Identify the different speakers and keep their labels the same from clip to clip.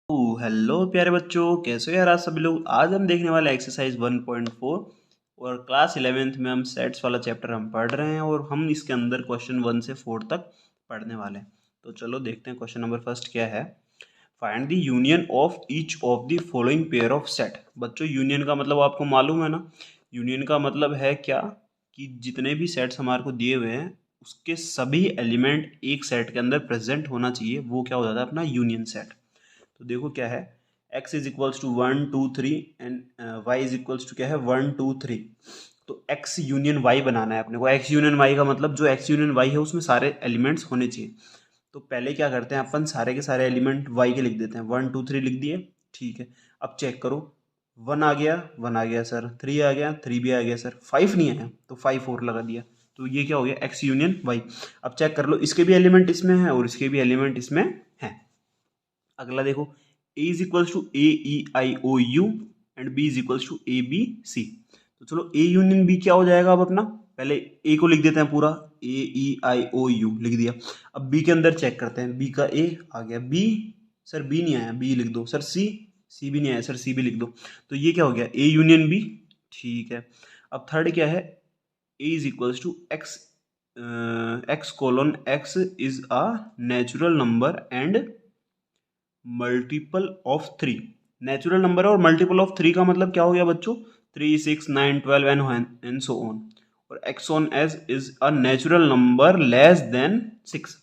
Speaker 1: Hello प्यारे बच्चों, कैसे हो यार आप सभी लोग। आज हम देखने वाले एक्सरसाइज 1.4 और क्लास 11th में हम सेट्स वाला चैप्टर हम पढ़ रहे हैं और हम इसके अंदर क्वेश्चन 1 से 4 तक पढ़ने वाले हैं। तो चलो देखते हैं क्वेश्चन नंबर फर्स्ट क्या है। Find the union of each of the following pair of set. बच्चों यूनियन का मतलब आपको मालूम है ना। यूनियन का मतलब है क्या कि जितने भी सेट्स हमारे को दिए हुए हैं उसके सभी एलिमेंट एक सेट के अंदर प्रेजेंट होना चाहिए, वो क्या हो जाता है अपना यूनियन सेट। तो देखो क्या है, x is equals to 1 2 3 and y is equals to क्या है 1 2 3। तो x यूनियन y बनाना है अपने को। x यूनियन y का मतलब जो x यूनियन y है उसमें सारे एलिमेंट्स होने चाहिए। तो पहले क्या करते हैं अपन, सारे के सारे एलिमेंट y के लिख देते हैं। 1 2 3 लिख दिए, ठीक है। अब चेक करो, 1 आ गया सर, 3 भी आ गया सर, 5 नहीं आया तो 5 और लगा दिया। तो ये क्या हो गया, x यूनियन y। अब चेक कर लो, इसके भी एलिमेंट इसमें है और इसके भी एलिमेंट इसमें है। अगला देखो, a is equals to A E I O U and b is equals to A B C. तो चलो a यूनियन b क्या हो जाएगा। अब अपना पहले a को लिख देते हैं पूरा, ए ई आई ओ यू लिख दिया। अब b के अंदर चेक करते हैं, b का a आ गया, b सर b नहीं आया, b लिख दो सर, c भी नहीं आया सर, c भी लिख दो। तो ये क्या हो गया, a यूनियन b, ठीक है। अब थर्ड क्या है, a is equals to x, x colon x is a natural number and multiple of three. Natural number है और मल्टीपल ऑफ थ्री का मतलब क्या हो गया बच्चों, 3 6 9 12 एंड सो ऑन। और x on edge is a natural number less than 6।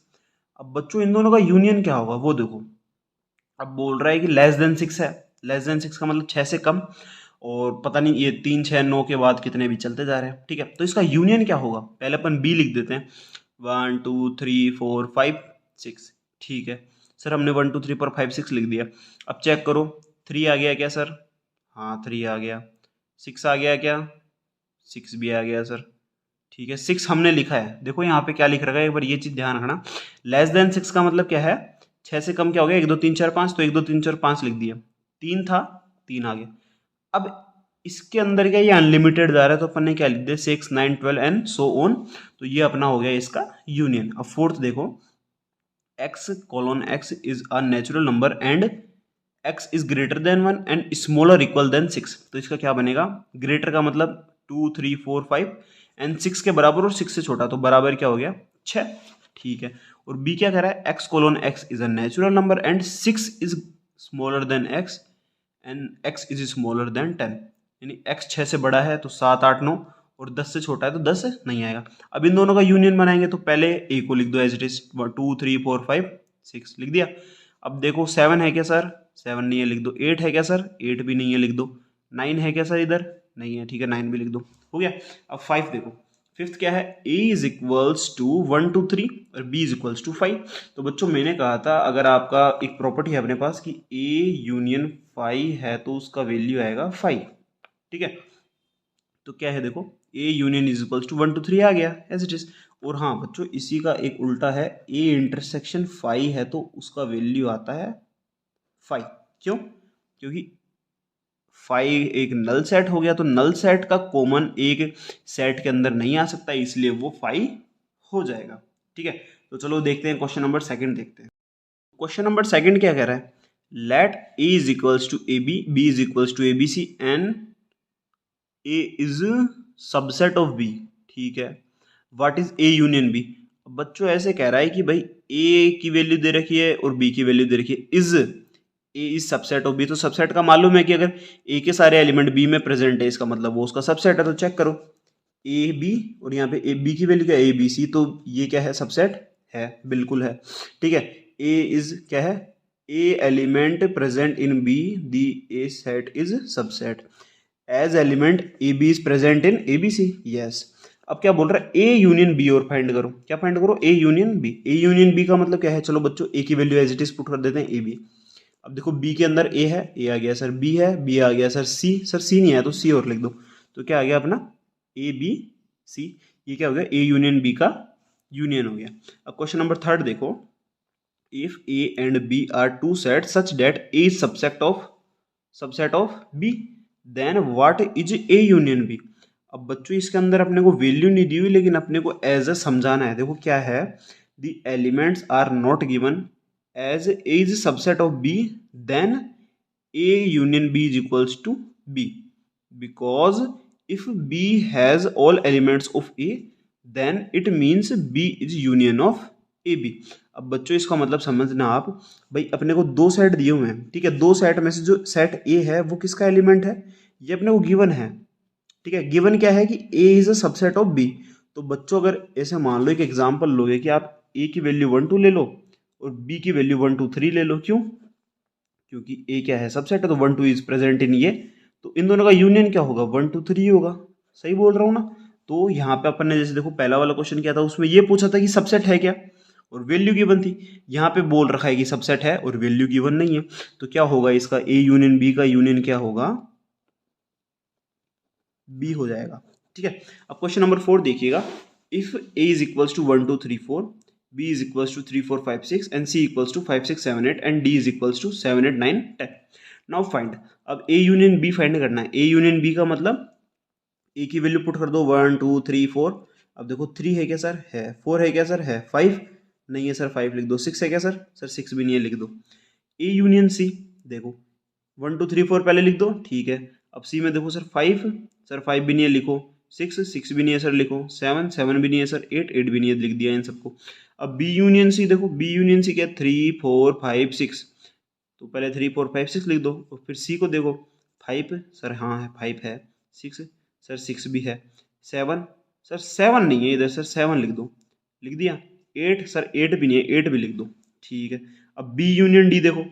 Speaker 1: अब बच्चों इन दोनों का यूनियन क्या होगा वो देखो। अब बोल रहा है कि लेस देन 6 है, लेस देन 6 का मतलब 6 से कम। और पता नहीं ये 3 6 9 के बाद कितने भी चलते जा रहे हैं, ठीक है। तो इसका यूनियन क्या होगा, पहले अपन बी लिख देते हैं। 1 2 3 4 5 6, ठीक है। सर हमने 1 2 3 4 5 6 लिख दिया। अब चेक करो, 3 आ गया क्या सर, हाँ 3 आ गया। 6 आ गया क्या, 6 भी आ गया सर, ठीक है। 6 हमने लिखा है, देखो यहाँ पे क्या लिख रखा है, एक बार ये चीज ध्यान रखना। लेस देन 6 का मतलब क्या है, 6 से कम क्या हो गया, 1 2 3 4 5, तो 1 2 3 4 5 लिख दिया। 3 था, 3 आ गया। अब इसके अंदर क्या, ये अनलिमिटेड जा रहा है तो अपन ने क्या लिख दिया, 6 9 12 एंड सो ऑन। तो ये अपना हो गया इसका यूनियन। अब फोर्थ देखो, x colon x is a natural number and x is greater than 1 and smaller equal than 6। तो इसका क्या बनेगा, ग्रेटर का मतलब 2 3 4 5 एंड 6 के बराबर और 6 से छोटा, तो बराबर क्या हो गया 6, ठीक है। और b क्या कह रहा है, x colon x is a natural number and 6 is smaller than x and x is smaller than 10। यानी x 6 से बड़ा है तो 7 8 9 और 10 से छोटा है तो 10 नहीं आएगा। अब इन दोनों का यूनियन बनाएंगे तो पहले a को लिख दो एज इट इज, 2 3 4 5 6 लिख दिया। अब देखो 7 है क्या सर, 7 नहीं है, लिख दो। 8 है क्या सर, 8 भी नहीं है, लिख दो। 9 है क्या सर, इधर नहीं है, ठीक है, 9 भी लिख दो, हो गया। अब 5 देखो, फिफ्थ क्या है, a इज इक्वल्स टू 1 2 3 और b इज इक्वल्स टू 5। तो बच्चों मैंने कहा था अगर आपका एक प्रॉपर्टी है अपने पास कि a यूनियन 5 है तो उसका वैल्यू आएगा 5, ठीक है। तो क्या है देखो, a union is equals to 1 2 3 आ गया एज इट इज। और हाँ बच्चों इसी का एक उल्टा है, a इंटरसेक्शन 5 है तो उसका वैल्यू आता है 5। क्यों, क्योंकि 5 एक नल सेट हो गया, तो नल सेट का कॉमन एक सेट के अंदर नहीं आ सकता, इसलिए वो 5 हो जाएगा, ठीक है। तो चलो देखते हैं क्वेश्चन नंबर सेकंड देखते हैं। क्वेश्चन नंबर सेकंड क्या कह रहा है, let a is equals to A B, B is equals to A B C and A is subset of B, ठीक है। What is A union B. बच्चों ऐसे कह रहा है कि भाई ए की वैल्यू दे रखी है और बी की वैल्यू दे रखी है, is A is subset of B. तो सबसेट का मालूम है कि अगर ए के सारे एलिमेंट बी में प्रेजेंट है इसका मतलब वो उसका सबसेट है। तो चेक करो ए बी, और यहाँ पे ए बी की वैल्यू क्या है, ए बी सी, तो ये क्या है, सबसेट है, बिल्कुल है, ठीक है। ए इज क्या है, A element present in B, the A set is subset as element A B is present in A B C, yes. अब क्या बोल रहा है, ए यूनियन बी और फाइंड करो, क्या फाइंड करो, A union B. A union B का मतलब क्या है, चलो बच्चों ए की value as it is put कर देते हैं, ए बी। अब देखो बी के अंदर ए है, ए आ गया सर, बी है, बी आ गया सर, सी सर, सी नहीं आया तो सी और लिख दो। तो क्या आ गया अपना ए बी सी। ये क्या हो गया, ए यूनियन बी का यूनियन हो गया। अब क्वेश्चन नंबर थर्ड देखो, if A and B are two set such that A is subset of B, then what is A union B. अब बच्चों इसके अंदर अपने को वैल्यू नहीं दी हुई लेकिन अपने को एज ए समझाना है। देखो क्या है, the elements are not given as A is subset of B then A union B is equals to B, because if B has all elements of A then it means B is union of A B. अब बच्चों इसका मतलब समझना आप, भाई अपने को दो सेट दिए हुए हैं, ठीक है, दो सेट में से जो सेट ए है वो किसका एलिमेंट है, ये अपने को गिवन है, ठीक है, गिवन क्या है कि A is a subset of B. तो बच्चों अगर ऐसे मान लो एक एग्जांपल लोगे कि आप ए की वैल्यू 1 2 ले लो और बी की वैल्यू 1 2 3 ले लो, क्यों, क्योंकि ए क्या है, सबसेट है, तो 1 2 इज प्रेजेंट इन ये, तो इन दोनों का यूनियन क्या होगा, 1 2 3 होगा। सही बोल रहा हूँ ना। तो यहाँ पे अपन ने जैसे देखो पहला वाला क्वेश्चन क्या था, उसमें ये पूछा था कि सबसेट है क्या और वैल्यू गिवन थी, यहाँ पे बोल रखा है कि सबसेट है और वैल्यू गिवन नहीं है, तो क्या होगा इसका ए यूनियन बी का यूनियन क्या होगा, बी हो जाएगा। ठीक है, अब क्वेश्चन नंबर 4 देखिएगा, if A is equals to 1 2 3 4, b is equals to 3 4 5 6 and c equals to 5 6 7 8 and d is equals to 7 8 9 10। Now find, अब a यूनियन b फाइंड करना है। a यूनियन b का मतलब a की वैल्यू पुट कर दो 1 2 3 4। अब देखो 3 है क्या सर, है। 4 है क्या सर, है। 5 नहीं है सर, 5 लिख दो। 6 है क्या सर, सर 6 भी नहीं है, लिख दो। a यूनियन c देखो 1 2 3 4 पहले लिख दो, ठीक है। अब c में देखो सर 5, सर 5 भी नहीं है, लिखो। 6 भी नहीं है सर, लिखो। 7 भी नहीं है सर, 8 भी नहीं है, लिख दिया इन सबको। अब बी यूनियन सी देखो, बी यूनियन सी क्या है, 3 4 5 6, तो पहले 3 4 5 6 लिख दो। और फिर सी को देखो 5 सर, हाँ है 5 है। 6 सर 6 भी है। 7 सर 7 नहीं है इधर, सर 7 लिख दो, लिख दिया। 8 सर 8 भी नहीं है, 8 भी लिख दो, ठीक है। अब बी यूनियन डी देखो,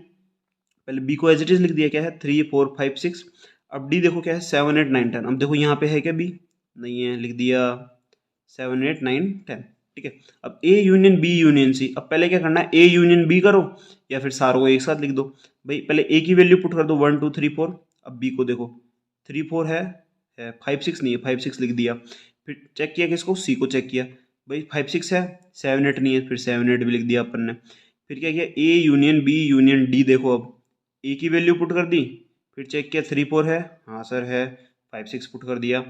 Speaker 1: पहले बी को एज इट इज लिख दिया, क्या है 3 4 5 6। अब डी देखो क्या है 7 8 9 10। अब देखो यहाँ पे है क्या बी, नहीं है, लिख दिया 7 8 9 10, ठीक है। अब A union B union C, अब पहले क्या करना है, ए यूनियन बी करो या फिर सारों को एक साथ लिख दो। भाई पहले ए की वैल्यू पुट कर दो 1 2 3 4। अब बी को देखो 3 4 है, 5 6 नहीं है, 5 6 लिख दिया। फिर चेक किया किसको, सी को चेक किया, भाई 5 6 है, 7 8 नहीं है, फिर 7 8 भी लिख दिया अपन ने। फिर क्या किया, A union B union D देखो, अब ए की वैल्यू पुट कर दी, फिर चेक किया 3 4 है, हाँ सर है। 5 6 पुट कर दिया।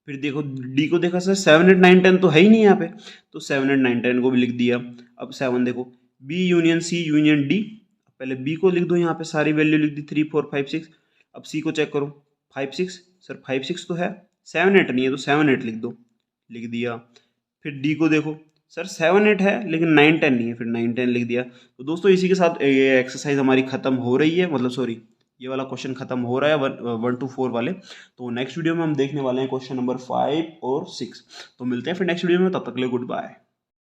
Speaker 1: फिर देखो डी को देखा सर 7 8 9 10 तो है ही नहीं यहाँ पे, तो 7 8 9 10 को भी लिख दिया। अब 7 देखो B union C union D, पहले बी को लिख दो, यहाँ पे सारी वैल्यू लिख दी 3 4 5 6। अब सी को चेक करो 5 6, सर 5 6 तो है, 7 8 नहीं है, तो 7 8 लिख दो, लिख दिया। फिर डी को देखो सर 7 8 है लेकिन 9 10 नहीं है, फिर 9 10 लिख दिया। तो दोस्तों इसी के साथ ये एक्सरसाइज हमारी खत्म हो रही है, मतलब सॉरी ये वाला क्वेश्चन खत्म हो रहा है 1 to 4 वाले। तो नेक्स्ट वीडियो में हम देखने वाले हैं क्वेश्चन नंबर 5 और 6। तो मिलते हैं फिर नेक्स्ट वीडियो में, तब तक के लिए गुड बाय।